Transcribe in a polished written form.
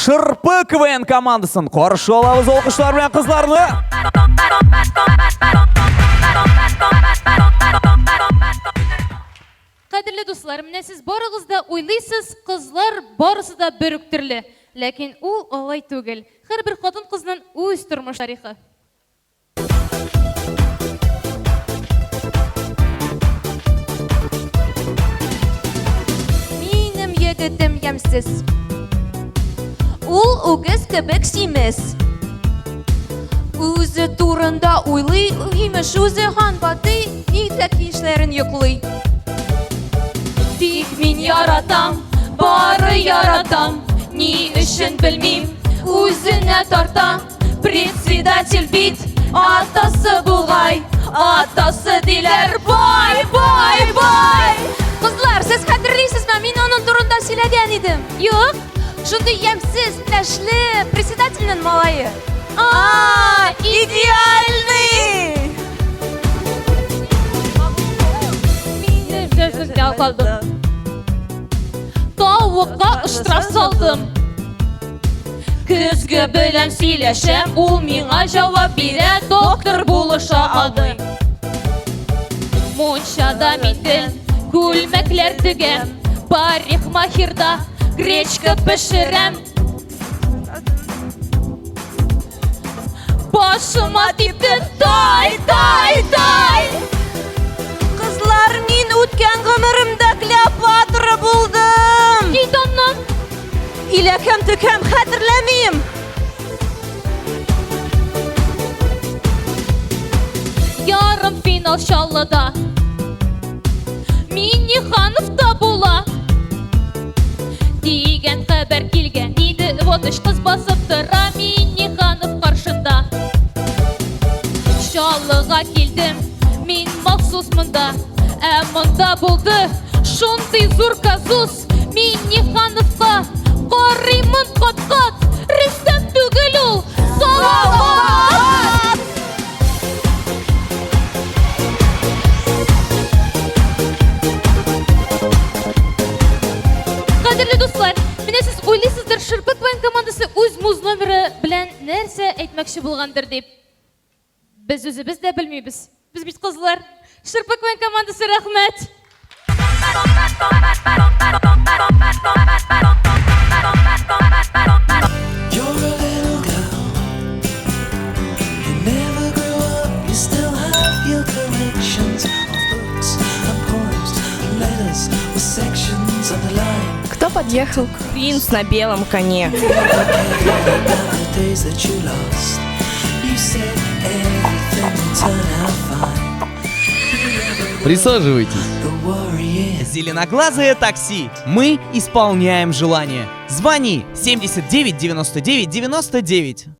Шырпы КВН командасын қаршы алабыз алқыштар белән кызларны. Кадерле дуслар, менә сез барыгыз да уйлыйсыз, кызлар барысы да бер үк төрле. Ләкин ул алай түгел. Һәрбер хатын-кызның үз тормыш тарихы. Минем егетем ямсыз. Ул үгез кебек симез. Үзе турында уйлый, имеш үзе хан баты, нитлек ишләрен йоклый. Тик мин яратам, бары яратам, ни өчен белмим, үзенә тарта. Председатель бит, атасы булгай, атасы диләр, бай, бай, бай. Кызлар, сез хәтерлисезме, мин аның турында сөйләгән идем. Юк, шундый ямсыз, тәшле председательнең малае. Идеальный! Тавыкка ыштырап салдым. Көзгө белән сөйләшәм, ул миңа җавап бирә, доктор булыша алды. Мунчада мин күлмәкләр тегәм, парикмахерда гречка пешерәм. Башыма типте тай, тай, тай. Кызлар, мин үткән гомеремдә Клеопатра булдым. Идоннан Иләкәм төкәм хәтерләмим. ярым финал Чаллыда Миннихановта була дигән хәбәр килгән иде. Вот өч кыз басып тора Минниханов каршында. Чаллыга килдем мин махсус монда, ә монда булды шундый зур казус. Миннихановка карыймын кат-кат, Рөстәм түгел ул, Салават! Кадерле дуслар, менә сез уйлыйсыздыр, Шырпы КВН командасы үз муз номеры белән нәрсә әйтмәкче булгандыр дип. Без үзебез дә белмибез. Без бит кызлар. Шырпы КВН командасы, рәхмәт. You're a little girl. You never grew up. You still have your collections of books and poems and letters with sections underlined. Кто подъехал? Принц на белом коне. About the days that you lost. You said everything would turn out fine. Присаживайтесь. The worry is Зеленоглазое такси. Мы исполняем желание. Звони 79 99 99.